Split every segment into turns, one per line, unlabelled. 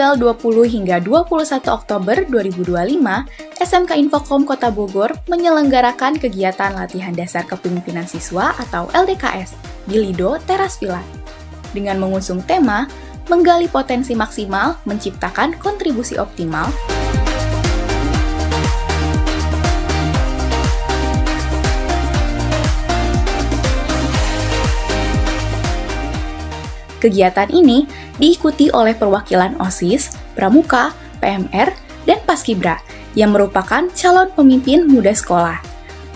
tanggal 20 hingga 21 Oktober 2025, SMK Infokom Kota Bogor menyelenggarakan kegiatan latihan dasar kepemimpinan siswa atau LDKS di Lido Teras Villa. Dengan mengusung tema, menggali potensi maksimal, menciptakan kontribusi optimal, kegiatan ini diikuti oleh perwakilan OSIS, Pramuka, PMR, dan Paskibra yang merupakan calon pemimpin muda sekolah.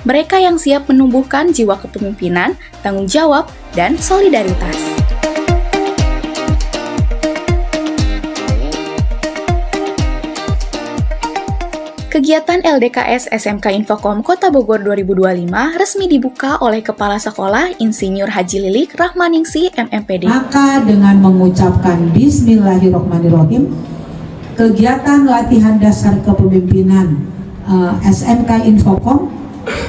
Mereka yang siap menumbuhkan jiwa kepemimpinan, tanggung jawab, dan solidaritas. Kegiatan LDKS SMK Infokom Kota Bogor 2025 resmi dibuka oleh Kepala Sekolah Insinyur Haji Lilik Rahmaningsi MMPD.
Maka dengan mengucapkan Bismillahirrahmanirrahim, kegiatan latihan dasar kepemimpinan SMK Infokom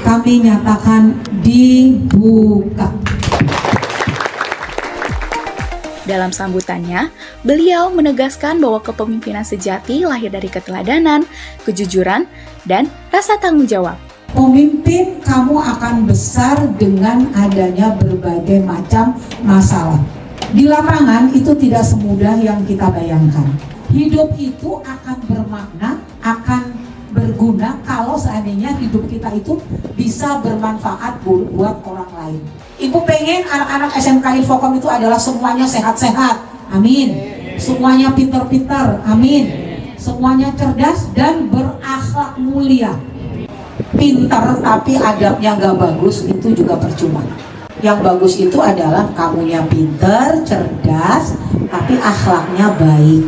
kami nyatakan dibuka.
Dalam sambutannya, beliau menegaskan bahwa kepemimpinan sejati lahir dari keteladanan, kejujuran, dan rasa tanggung jawab.
Pemimpin kamu akan besar dengan adanya berbagai macam masalah. Di lapangan itu tidak semudah yang kita bayangkan. Hidup itu akan bermakna, akan berguna kalau seandainya hidup kita itu bisa bermanfaat buat orang lain. Ibu pengen anak-anak SMK Infokom itu adalah semuanya sehat-sehat, amin. Semuanya pintar-pintar, amin. Semuanya cerdas dan berakhlak mulia. Pintar tapi adabnya nggak bagus itu juga percuma. Yang bagus itu adalah kamunya pintar, cerdas, tapi akhlaknya baik.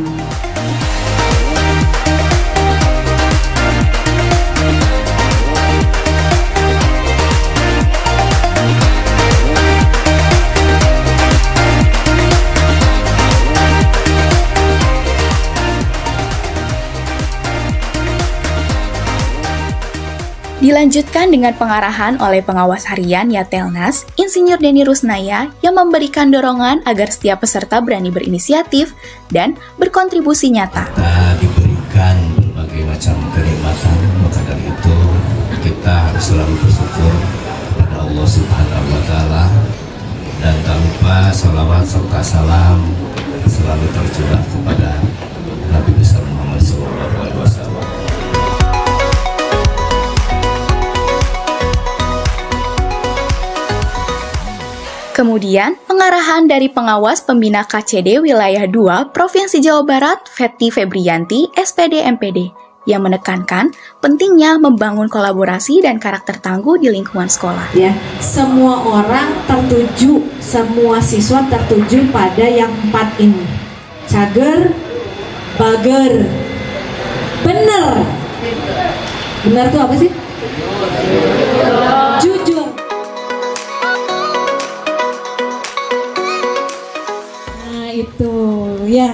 Dilanjutkan dengan pengarahan oleh pengawas harian Yatelnas, Insinyur Denny Rusnaya yang memberikan dorongan agar setiap peserta berani berinisiatif dan berkontribusi nyata.
Kita diberikan berbagai macam kenikmatan, maka dari itu kita harus selalu bersyukur kepada Allah Subhanahu wa Ta'ala, dan tak lupa salawat serta salam selalu tercurah kepada Nabi besar Muhammad SAW.
Kemudian, pengarahan dari pengawas pembina KCD Wilayah 2 Provinsi Jawa Barat, Fetty Febrianti, SPD MPD, yang menekankan pentingnya membangun kolaborasi dan karakter tangguh di lingkungan sekolah.
Ya, semua orang tertuju, semua siswa tertuju pada yang 4 ini. Cager, bager, bener. Bener tuh apa sih? Jujur.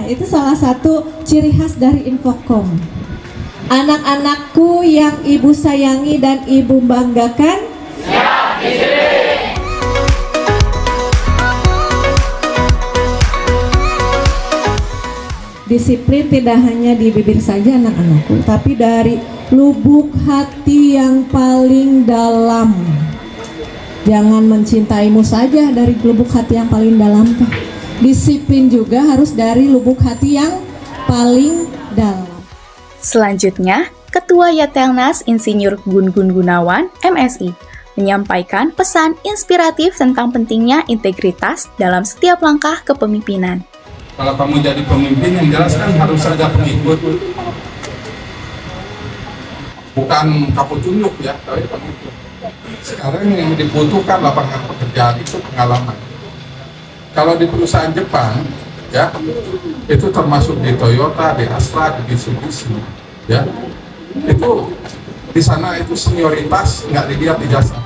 Itu salah satu ciri khas dari Infokom. Anak-anakku yang ibu sayangi dan ibu banggakan, siap disiplin. Disiplin tidak hanya di bibir saja anak-anakku, tapi dari lubuk hati yang paling dalam. Jangan mencintaimu saja dari lubuk hati yang paling dalam tuh. Disiplin juga harus dari lubuk hati yang paling dalam.
Selanjutnya, Ketua Yatelnas Insinyur Gun-Gun Gunawan, MSI, menyampaikan pesan inspiratif tentang pentingnya integritas dalam setiap langkah kepemimpinan.
Kalau kamu jadi pemimpin, yang jelas kan harus ada pengikut. Bukan kamu tunjuk ya, tapi pengikut. Sekarang yang dibutuhkan lapangan pekerjaan itu pengalaman. Kalau di perusahaan Jepang, ya, itu termasuk di Toyota, di Astra, di Mitsubishi, ya, itu di sana itu senioritas nggak dilihat ijazah.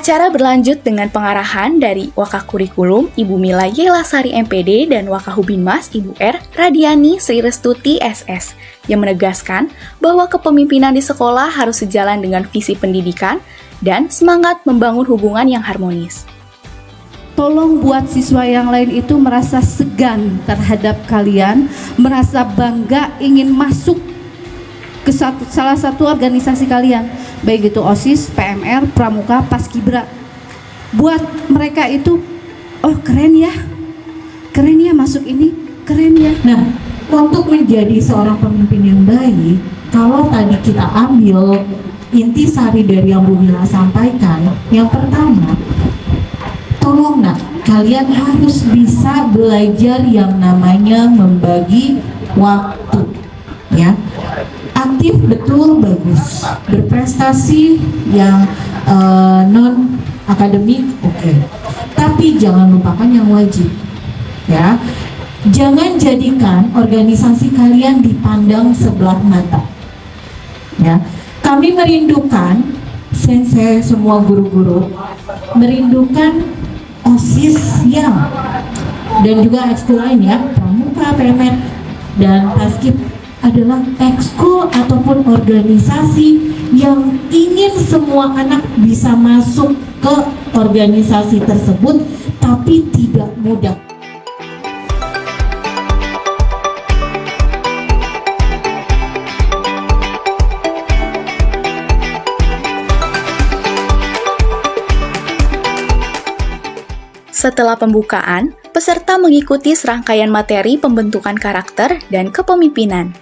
Acara berlanjut dengan pengarahan dari Wakakurikulum Ibu Mila Yelasari MPD dan Wakahubinmas Ibu R. Radiani Sri Restuti SS yang menegaskan bahwa kepemimpinan di sekolah harus sejalan dengan visi pendidikan dan semangat membangun hubungan yang harmonis.
Tolong buat siswa yang lain itu merasa segan terhadap kalian, merasa bangga ingin masuk ke salah satu organisasi kalian, baik itu OSIS, PMR, Pramuka, Paskibra. Buat mereka itu, oh keren ya masuk ini, keren ya.
Nah, untuk menjadi seorang pemimpin yang baik, kalau tadi kita ambil intisari dari yang Bu Mila sampaikan, yang pertama, tolong nak, kalian harus bisa belajar yang namanya membagi waktu, ya. Aktif betul bagus, berprestasi yang non akademik oke. Tapi jangan lupakan yang wajib, ya. Jangan jadikan organisasi kalian dipandang sebelah mata, ya. Kami merindukan, sensei semua guru-guru merindukan OSIS yang dan juga ekskul lain ya, Pramuka, PMR dan Paskib adalah ekskul ataupun organisasi yang ingin semua anak bisa masuk ke organisasi tersebut, tapi tidak mudah.
Setelah pembukaan, peserta mengikuti serangkaian materi pembentukan karakter dan kepemimpinan.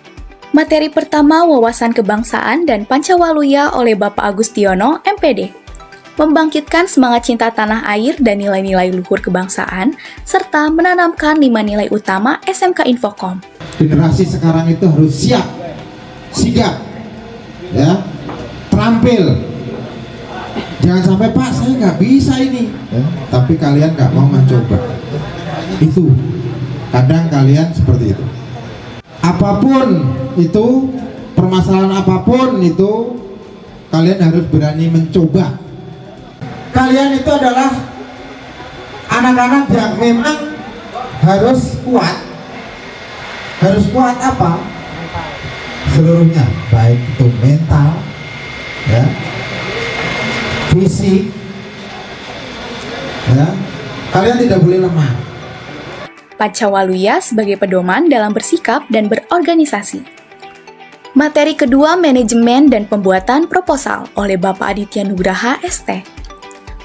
Materi pertama wawasan kebangsaan dan Pancawaluya oleh Bapak Agustiono, MPD. Membangkitkan semangat cinta tanah air dan nilai-nilai luhur kebangsaan, serta menanamkan 5 nilai utama SMK Infokom.
Generasi sekarang itu harus siap, sigap, ya, terampil. Jangan sampai Pak saya nggak bisa ini, ya, tapi kalian nggak mau mencoba. Itu kadang kalian seperti itu. Apapun itu, permasalahan apapun itu, kalian harus berani mencoba. Kalian itu adalah anak-anak yang memang harus kuat. Harus kuat apa? Seluruhnya, baik itu mental, ya, fisik, ya. Kalian tidak boleh lemah.
Pancawaluya sebagai pedoman dalam bersikap dan berorganisasi. Materi kedua, manajemen dan pembuatan proposal oleh Bapak Aditya Nugraha, ST.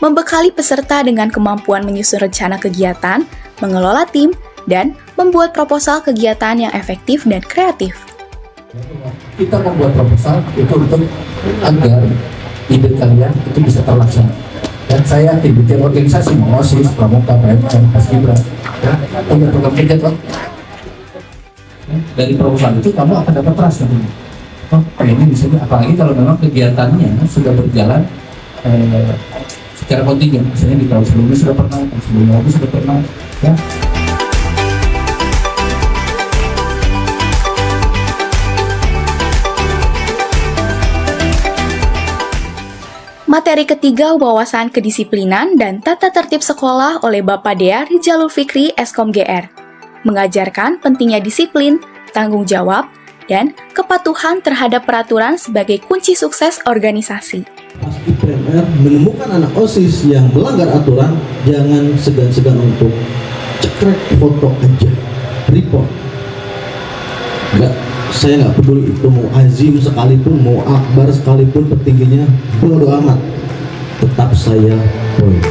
Membekali peserta dengan kemampuan menyusun rencana kegiatan, mengelola tim, dan membuat proposal kegiatan yang efektif dan kreatif.
Kita membuat proposal itu untuk agar ide kalian itu bisa terlaksana. Dan saya yakin di tiap organisasi, OSIS, Pramuka, PMR, Paskibra, ya, punya program kerja kan. Dari proposal itu kamu akan dapat trust nantinya. Oh, kayaknya bisa, apalagi kalau memang kegiatannya sudah berjalan secara kontinu. Misalnya di tahun sebelumnya sudah pernah, tahun sebelumnya lagi sudah pernah, ya.
Materi ketiga, wawasan kedisiplinan dan tata tertib sekolah oleh Bapak Dea Rijalul Fikri, Eskom GR. Mengajarkan pentingnya disiplin, tanggung jawab, dan kepatuhan terhadap peraturan sebagai kunci sukses organisasi.
Paski PMR menemukan anak OSIS yang melanggar aturan, jangan segan-segan untuk cekrek foto aja, report. Saya nggak peduli itu mau azim sekalipun, mau akbar sekalipun, petingginya bodo amat, tetap saya poin.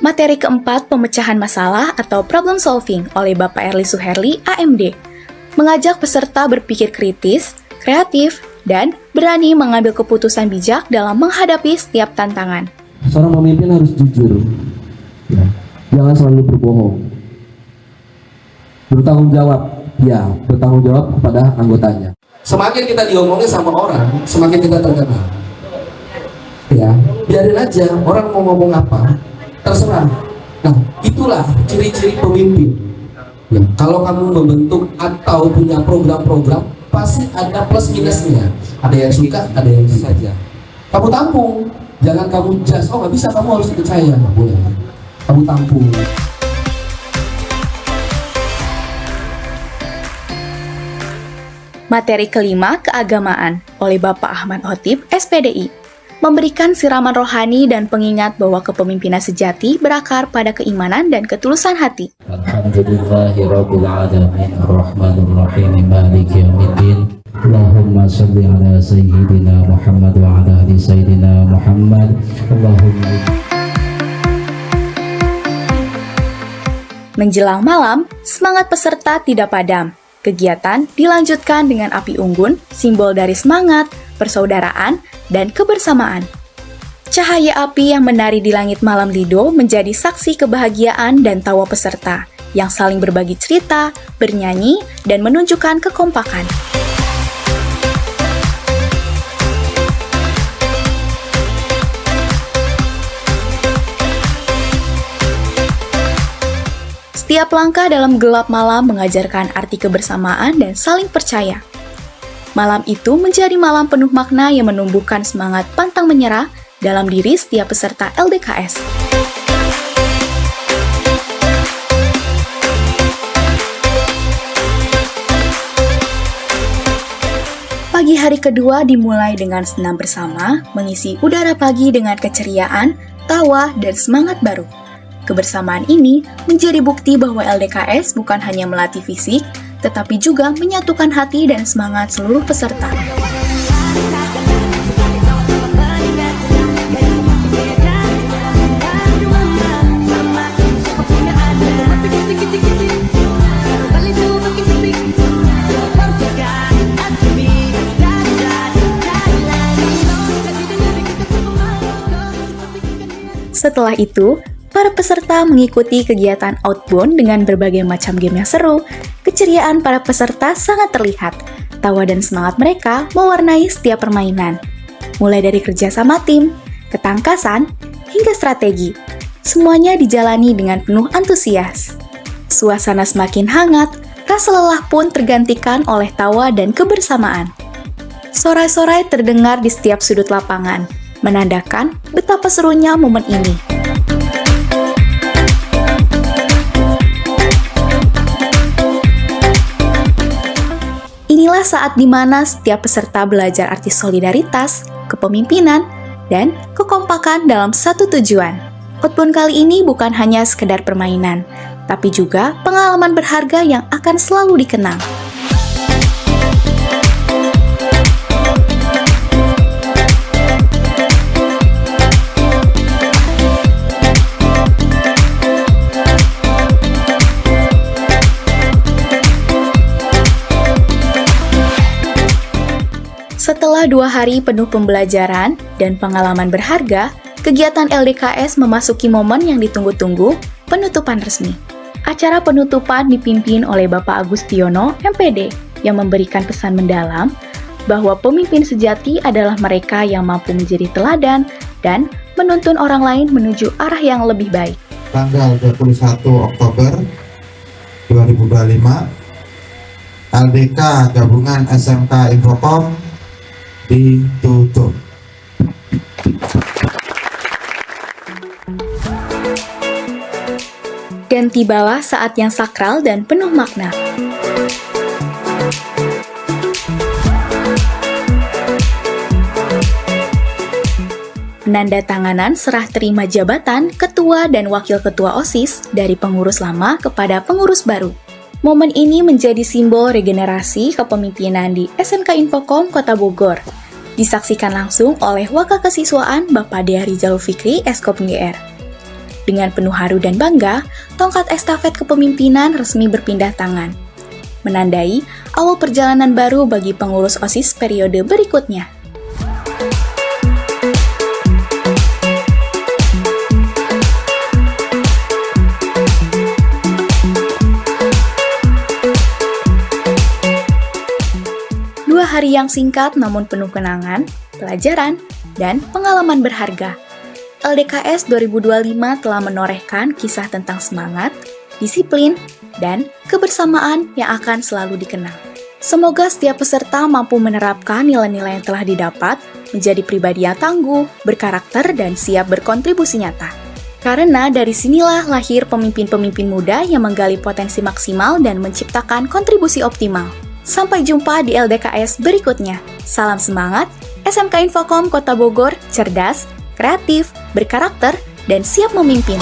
Materi keempat, pemecahan masalah atau problem solving oleh Bapak Erli Suherli, AMD. Mengajak peserta berpikir kritis, kreatif, dan berani mengambil keputusan bijak dalam menghadapi setiap tantangan.
Seorang pemimpin harus jujur, ya. Jangan selalu berbohong. Bertanggung jawab, ya, bertanggung jawab kepada anggotanya.
Semakin kita diomongin sama orang, semakin kita terkenal. Ya, biarin aja orang mau ngomong apa, terserah. Nah, itulah ciri-ciri pemimpin. Ya, kalau kamu membentuk atau punya program-program, pasti ada plus minusnya. Ada yang suka, ada yang tidak saja. Kamu tampung, jangan kamu judge. Oh nggak bisa, kamu harus ikut saya. Nggak boleh. Kamu tampung.
Materi kelima, keagamaan, oleh Bapak Ahmad Khotib, SPDI, memberikan siraman rohani dan pengingat bahwa kepemimpinan sejati berakar pada keimanan dan ketulusan hati.
Alhamdulillahirabbil alamin arrahmanir rahim maliki yaumiddin. Allahumma shalli ala sayyidina Muhammad wa ala ali sayyidina Muhammad. Allahumma.
Menjelang malam, semangat peserta tidak padam. Kegiatan dilanjutkan dengan api unggun, simbol dari semangat, persaudaraan, dan kebersamaan. Cahaya api yang menari di langit malam Lido menjadi saksi kebahagiaan dan tawa peserta yang saling berbagi cerita, bernyanyi, dan menunjukkan kekompakan. Setiap langkah dalam gelap malam mengajarkan arti kebersamaan dan saling percaya. Malam itu menjadi malam penuh makna yang menumbuhkan semangat pantang menyerah dalam diri setiap peserta LDKS. Pagi hari kedua dimulai dengan senam bersama, mengisi udara pagi dengan keceriaan, tawa, dan semangat baru. Kebersamaan ini menjadi bukti bahwa LDKS bukan hanya melatih fisik, tetapi juga menyatukan hati dan semangat seluruh peserta. Setelah itu, para peserta mengikuti kegiatan outbound dengan berbagai macam game yang seru. Keceriaan para peserta sangat terlihat. Tawa dan semangat mereka mewarnai setiap permainan. Mulai dari kerjasama tim, ketangkasan, hingga strategi. Semuanya dijalani dengan penuh antusias. Suasana semakin hangat, rasa lelah pun tergantikan oleh tawa dan kebersamaan. Sorai-sorai terdengar di setiap sudut lapangan, menandakan betapa serunya momen ini. Inilah saat di mana setiap peserta belajar arti solidaritas, kepemimpinan, dan kekompakan dalam satu tujuan. Outbound kali ini bukan hanya sekedar permainan, tapi juga pengalaman berharga yang akan selalu dikenang. Setelah 2 hari penuh pembelajaran dan pengalaman berharga, kegiatan LDKS memasuki momen yang ditunggu-tunggu, penutupan resmi. Acara penutupan dipimpin oleh Bapak Agustiono, MPD, yang memberikan pesan mendalam bahwa pemimpin sejati adalah mereka yang mampu menjadi teladan dan menuntun orang lain menuju arah yang lebih baik.
Tanggal 21 Oktober 2025, LDK Gabungan SMK Infocom ditutup.
Dan tibalah saat yang sakral dan penuh makna. Penandatanganan serah terima jabatan ketua dan wakil ketua OSIS dari pengurus lama kepada pengurus baru. Momen ini menjadi simbol regenerasi kepemimpinan di SMK Infocom Kota Bogor. Disaksikan langsung oleh Wakil Kesiswaan Bapak Dea Rizal Fikri, Eskop GR. Dengan penuh haru dan bangga, tongkat estafet kepemimpinan resmi berpindah tangan, menandai awal perjalanan baru bagi pengurus OSIS periode berikutnya. Hari yang singkat namun penuh kenangan, pelajaran, dan pengalaman berharga. LDKS 2025 telah menorehkan kisah tentang semangat, disiplin, dan kebersamaan yang akan selalu dikenang. Semoga setiap peserta mampu menerapkan nilai-nilai yang telah didapat menjadi pribadi yang tangguh, berkarakter, dan siap berkontribusi nyata. Karena dari sinilah lahir pemimpin-pemimpin muda yang menggali potensi maksimal dan menciptakan kontribusi optimal. Sampai jumpa di LDKS berikutnya. Salam semangat, SMK Infokom Kota Bogor, cerdas, kreatif, berkarakter, dan siap memimpin.